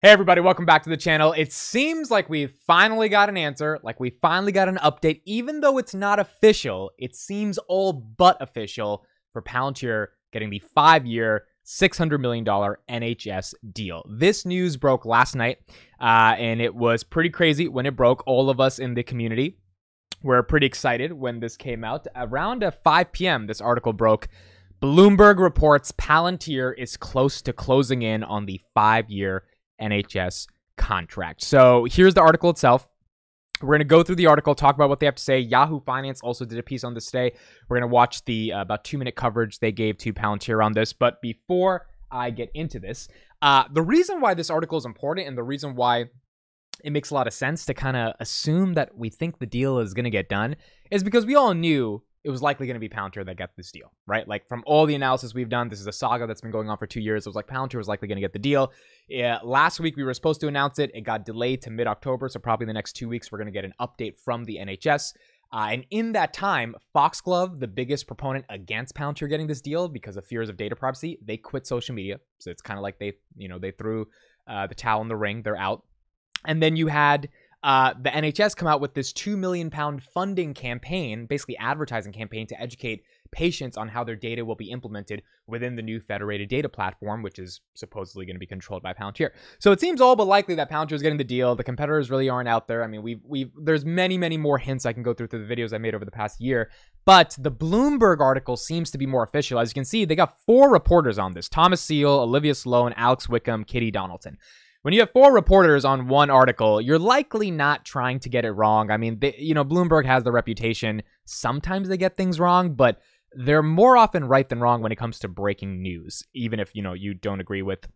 Hey everybody, welcome back to the channel. It seems like we finally got an answer, like we finally got an update, even though it's not official. It seems all but official for Palantir getting the 5-year, $600 million NHS deal. This news broke last night, and it was pretty crazy when it broke. All of us in the community were pretty excited when this came out. Around 5 p.m., this article broke. Bloomberg reports Palantir is close to closing in on the 5-year NHS contract. So here's the article itself. We're going to go through the article, talk about what they have to say. Yahoo Finance also did a piece on this today. We're going to watch the about 2-minute coverage they gave to Palantir on this. But before I get into this, the reason why this article is important and the reason why it makes a lot of sense to kind of assume that we think the deal is going to get done is because we all knew it was likely going to be Palantir that got this deal, right? Like from all the analysis we've done, this is a saga that's been going on for 2 years. It was like Palantir was likely going to get the deal. Last week we were supposed to announce it. It got delayed to mid-October, so probably in the next 2 weeks we're going to get an update from the NHS. And in that time, Foxglove, the biggest proponent against Palantir getting this deal because of fears of data privacy, they quit social media. So it's kind of like they threw the towel in the ring. They're out. And then you had the NHS come out with this £2 million funding campaign, basically advertising campaign to educate patients on how their data will be implemented within the new federated data platform, which is supposedly going to be controlled by Palantir. So it seems all but likely that Palantir is getting the deal. The competitors really aren't out there. I mean, there's many more hints I can go through the videos I made over the past year, but the Bloomberg article seems to be more official. As you can see, they got 4 reporters on this: Thomas Seal, Olivia Sloan, Alex Wickham, Kitty Donaldson. When you have 4 reporters on one article, you're likely not trying to get it wrong. I mean, Bloomberg has the reputation. Sometimes they get things wrong, but they're more often right than wrong when it comes to breaking news, even if, you don't agree with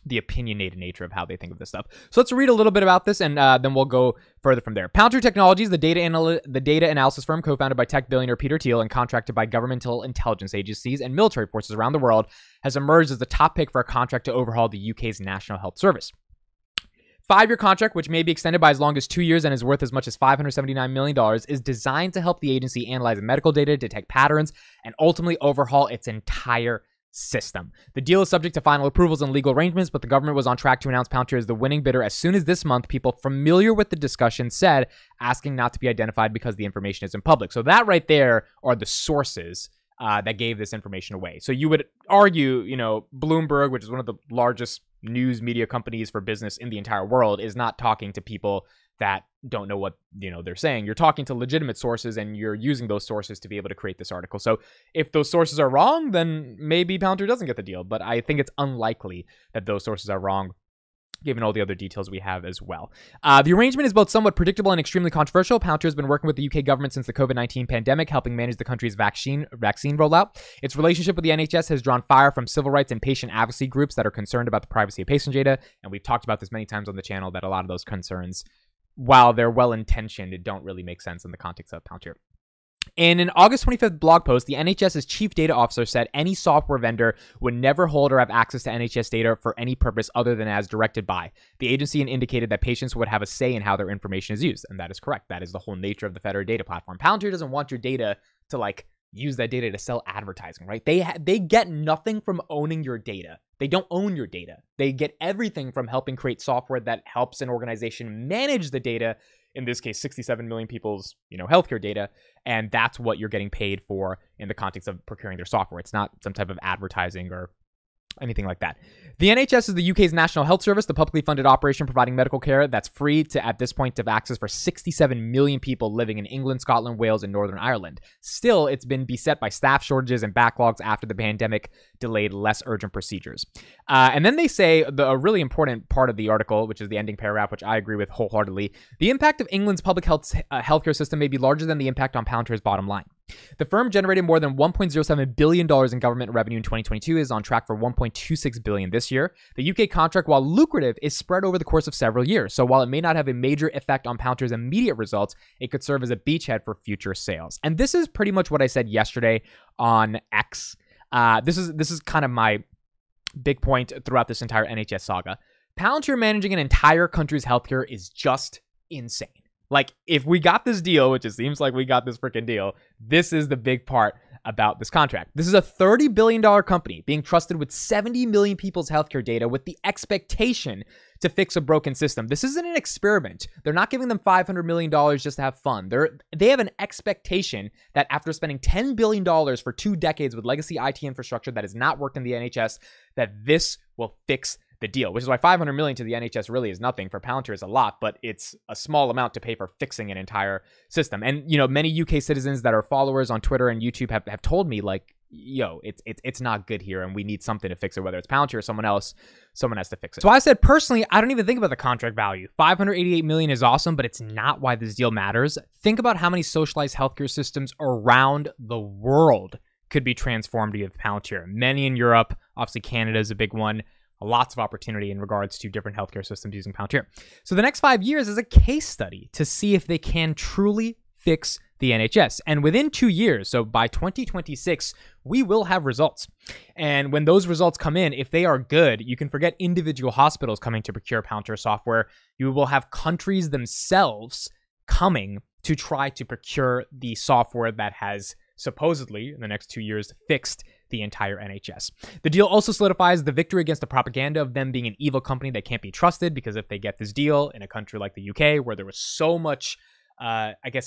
the opinionated nature of how they think of this stuff. So let's read a little bit about this, and then we'll go further from there. Palantir Technologies, the data analysis firm co-founded by tech billionaire Peter Thiel and contracted by governmental intelligence agencies and military forces around the world, has emerged as the top pick for a contract to overhaul the UK's National Health Service. 5-year contract, which may be extended by as long as 2 years and is worth as much as $579 million, is designed to help the agency analyze medical data, detect patterns, and ultimately overhaul its entire system. The deal is subject to final approvals and legal arrangements, but the government was on track to announce Palantir as the winning bidder as soon as this month. People familiar with the discussion said, asking not to be identified because the information isn't public. So that right there are the sources that gave this information away. So you would argue, Bloomberg, which is one of the largest news media companies for business in the entire world, is not talking to people that don't know what they're saying. You're talking to legitimate sources, and you're using those sources to be able to create this article. So if those sources are wrong, then maybe Palantir doesn't get the deal. But I think it's unlikely that those sources are wrong, given all the other details we have as well. The arrangement is both somewhat predictable and extremely controversial. Palantir has been working with the UK government since the COVID-19 pandemic, helping manage the country's vaccine rollout. Its relationship with the NHS has drawn fire from civil rights and patient advocacy groups that are concerned about the privacy of patient data. And we've talked about this many times on the channel, that a lot of those concerns, while they're well-intentioned, it don't really make sense in the context of Palantir. In an August 25th blog post, the NHS's chief data officer said any software vendor would never hold or have access to NHS data for any purpose other than as directed by the agency, and indicated that patients would have a say in how their information is used. And that is correct. That is the whole nature of the federated data platform. Palantir doesn't want your data to use that data to sell advertising, right? They get nothing from owning your data. They don't own your data. They get everything from helping create software that helps an organization manage the data, in this case, 67 million people's, healthcare data. And that's what you're getting paid for in the context of procuring their software. It's not some type of advertising or anything like that. The NHS is the UK's National Health Service, the publicly funded operation providing medical care that's free to, at this point, have access for 67 million people living in England, Scotland, Wales, and Northern Ireland. Still, it's been beset by staff shortages and backlogs after the pandemic delayed less urgent procedures. And then they say a really important part of the article, which is the ending paragraph, which I agree with wholeheartedly. The impact of England's public healthcare system may be larger than the impact on Palantir's bottom line. The firm generated more than $1.07 billion in government revenue in 2022, is on track for $1.26 billion this year. The UK contract, while lucrative, is spread over the course of several years. So while it may not have a major effect on Palantir's immediate results, it could serve as a beachhead for future sales. And this is pretty much what I said yesterday on X. This is kind of my big point throughout this entire NHS saga. Palantir managing an entire country's healthcare is just insane. Like, if we got this deal, which it seems like we got this freaking deal, this is the big part about this contract. This is a $30 billion company being trusted with 70 million people's healthcare data with the expectation to fix a broken system. This isn't an experiment. They're not giving them $500 million just to have fun. They have an expectation that after spending $10 billion for 2 decades with legacy IT infrastructure that has not worked in the NHS, that this will fix the deal, which is why $500 million to the NHS really is nothing. For Palantir is a lot, but it's a small amount to pay for fixing an entire system. And, many UK citizens that are followers on Twitter and YouTube have told me, like, yo, it's not good here and we need something to fix it, whether it's Palantir or someone else. Someone has to fix it. So I said, personally, I don't even think about the contract value. $588 million is awesome, but it's not why this deal matters. Think about how many socialized healthcare systems around the world could be transformed with Palantir. Many in Europe, obviously Canada is a big one. Lots of opportunity in regards to different healthcare systems using Palantir. So the next 5 years is a case study to see if they can truly fix the NHS. And within 2 years, so by 2026, we will have results. And when those results come in, if they are good, you can forget individual hospitals coming to procure Palantir software. You will have countries themselves coming to try to procure the software that has supposedly, in the next 2 years, fixed the entire NHS. The deal also solidifies the victory against the propaganda of them being an evil company that can't be trusted, because if they get this deal in a country like the UK, where there was so much,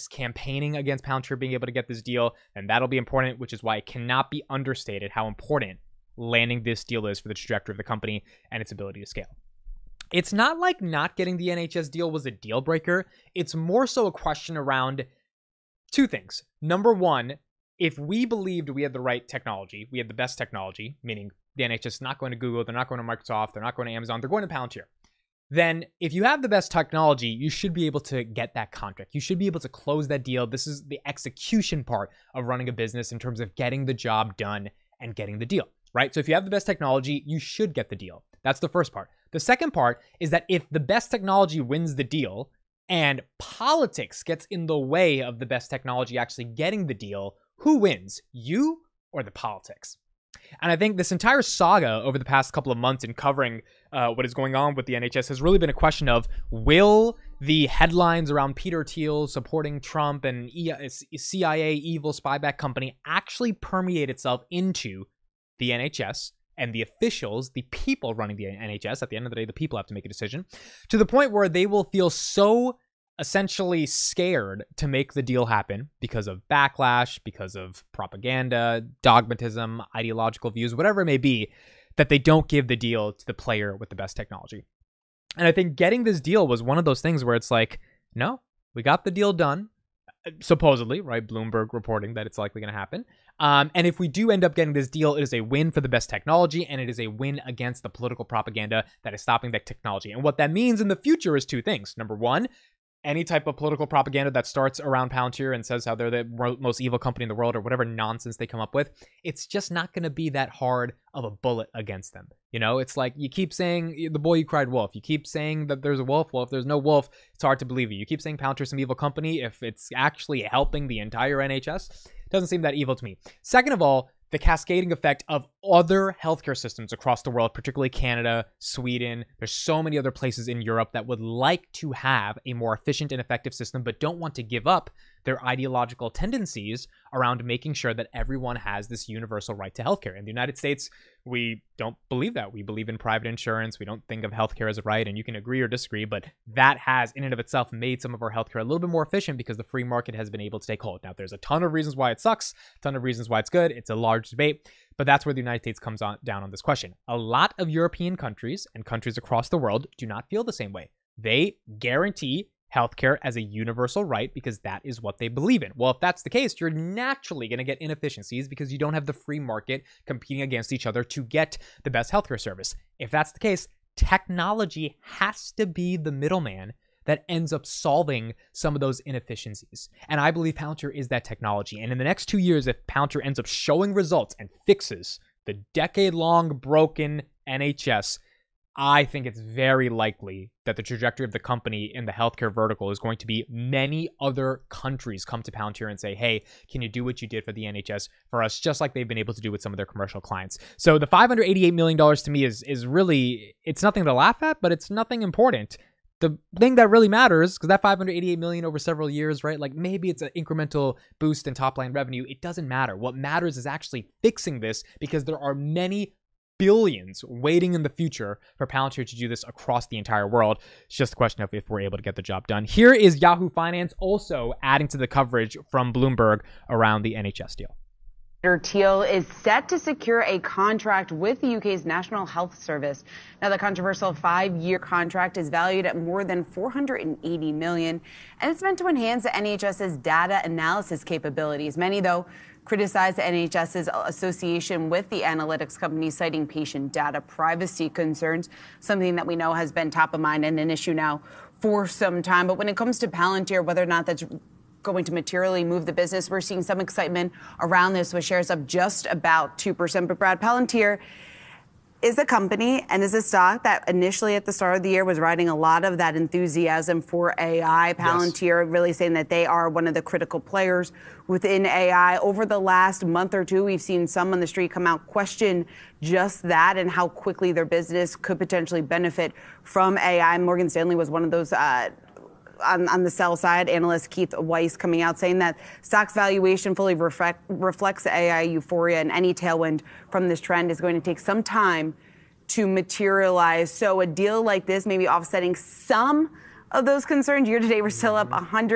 campaigning against Palantir being able to get this deal, then that'll be important, which is why it cannot be understated how important landing this deal is for the trajectory of the company and its ability to scale. It's not like not getting the NHS deal was a deal breaker. It's more so a question around 2 things. Number one, if we believed we had the right technology, we had the best technology, meaning the NHS is not going to Google, they're not going to Microsoft, they're not going to Amazon, they're going to Palantir. Then if you have the best technology, you should be able to get that contract. You should be able to close that deal. This is the execution part of running a business in terms of getting the job done and getting the deal, right? So if you have the best technology, you should get the deal. That's the first part. The second part is that if the best technology wins the deal and politics gets in the way of the best technology actually getting the deal, who wins, you or the politics? And I think this entire saga over the past couple of months in covering what is going on with the NHS has really been a question of, will the headlines around Peter Thiel supporting Trump and CIA evil spy-backed company actually permeate itself into the NHS and the officials, the people running the NHS? At the end of the day, the people have to make a decision, to the point where they will feel so essentially scared to make the deal happen because of backlash, because of propaganda, dogmatism, ideological views, whatever it may be, that they don't give the deal to the player with the best technology. And I think getting this deal was one of those things where it's like, no, we got the deal done, supposedly, right? Bloomberg reporting that it's likely going to happen. And if we do end up getting this deal, it is a win for the best technology, and it is a win against the political propaganda that is stopping that technology. And what that means in the future is 2 things. Number one, any type of political propaganda that starts around Palantir and says how they're the most evil company in the world or whatever nonsense they come up with, it's just not going to be that hard of a bullet against them. It's like you keep saying the boy who cried wolf. You keep saying that there's a wolf. Well, if there's no wolf, it's hard to believe you. You keep saying Palantir's some evil company. If it's actually helping the entire NHS, it doesn't seem that evil to me. Second of all, the cascading effect of other healthcare systems across the world, particularly Canada, Sweden. There's so many other places in Europe that would like to have a more efficient and effective system, but don't want to give up their ideological tendencies around making sure that everyone has this universal right to healthcare. In the United States, we don't believe that. We believe in private insurance. We don't think of healthcare as a right, and you can agree or disagree, but that has in and of itself made some of our healthcare a little bit more efficient because the free market has been able to take hold. Now, there's a ton of reasons why it sucks, a ton of reasons why it's good. It's a large debate, but that's where the United States comes down on this question. A lot of European countries and countries across the world do not feel the same way. They guarantee healthcare as a universal right because that is what they believe in. Well, if that's the case, you're naturally going to get inefficiencies because you don't have the free market competing against each other to get the best healthcare service. If that's the case, technology has to be the middleman that ends up solving some of those inefficiencies. And I believe Palantir is that technology. And in the next 2 years, if Palantir ends up showing results and fixes the decade-long broken NHS, I think it's very likely that the trajectory of the company in the healthcare vertical is going to be many other countries come to Palantir and say, hey, can you do what you did for the NHS for us, just like they've been able to do with some of their commercial clients. So the $588 million to me is really, it's nothing to laugh at, but it's nothing important. The thing that really matters, because that $588 million over several years, right? Like maybe it's an incremental boost in top line revenue. It doesn't matter. What matters is actually fixing this because there are many billions waiting in the future for Palantir to do this across the entire world. It's just a question of if we're able to get the job done. Here is Yahoo Finance also adding to the coverage from Bloomberg around the NHS deal. Teal is set to secure a contract with the UK's National Health Service. Now, the controversial 5-year contract is valued at more than $480 million, and it's meant to enhance the NHS's data analysis capabilities. Many, though, criticize the NHS's association with the analytics company, citing patient data privacy concerns, something that we know has been top of mind and an issue now for some time. But when it comes to Palantir, whether or not that's going to materially move the business, we're seeing some excitement around this with shares up just about 2%. But Brad, Palantir is a company and is a stock that initially at the start of the year was riding a lot of that enthusiasm for AI. Palantir really saying that they are one of the critical players within AI. Over the last month or two, we've seen some on the street come out question just that and how quickly their business could potentially benefit from AI. Morgan Stanley was one of those on the sell side, analyst Keith Weiss coming out saying that stock's valuation fully reflects the AI euphoria, and any tailwind from this trend is going to take some time to materialize. So a deal like this may be offsetting some of those concerns. Year to date, we're still up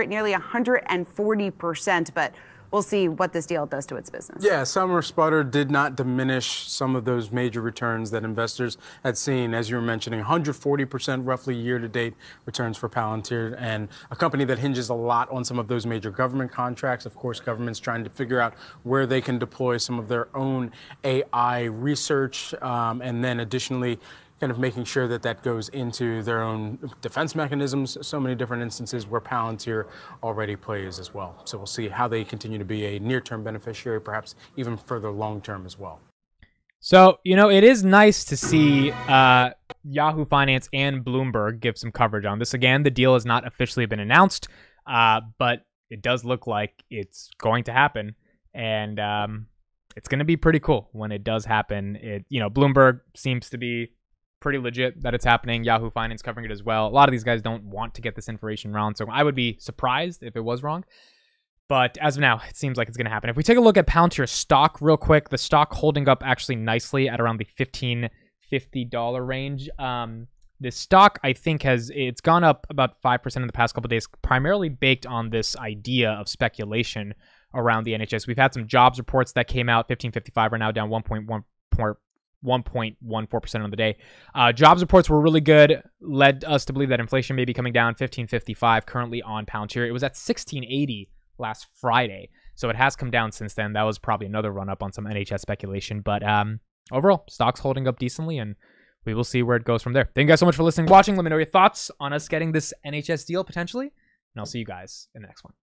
nearly 140%, but we'll see what this deal does to its business. Yeah, summer sputter did not diminish some of those major returns that investors had seen. As you were mentioning, 140% roughly year-to-date returns for Palantir, and a company that hinges a lot on some of those major government contracts. Of course, governments trying to figure out where they can deploy some of their own AI research, and then additionally, kind of making sure that that goes into their own defense mechanisms. So many different instances where Palantir already plays as well. So we'll see how they continue to be a near-term beneficiary, perhaps even further long-term as well. So, it is nice to see Yahoo Finance and Bloomberg give some coverage on this. Again, the deal has not officially been announced, but it does look like it's going to happen. And it's going to be pretty cool when it does happen. Bloomberg seems to be pretty legit that it's happening. Yahoo Finance covering it as well. A lot of these guys don't want to get this information wrong, so I would be surprised if it was wrong. But as of now, it seems like it's going to happen. If we take a look at Palantir stock real quick, the stock holding up actually nicely at around the $15.50 range. This stock, I think, it's gone up about 5% in the past couple of days, primarily baked on this idea of speculation around the NHS. We've had some jobs reports that came out. 15.55 are now down 1.14% on the day. Jobs reports were really good, led us to believe that inflation may be coming down. 15.55 currently on Palantir. It was at 16.80 last Friday, so it has come down since then. That was probably another run up on some NHS speculation, but overall, stock's holding up decently, and we will see where it goes from there. Thank you guys so much for listening, watching. Let me know your thoughts on us getting this NHS deal potentially, and I'll see you guys in the next one.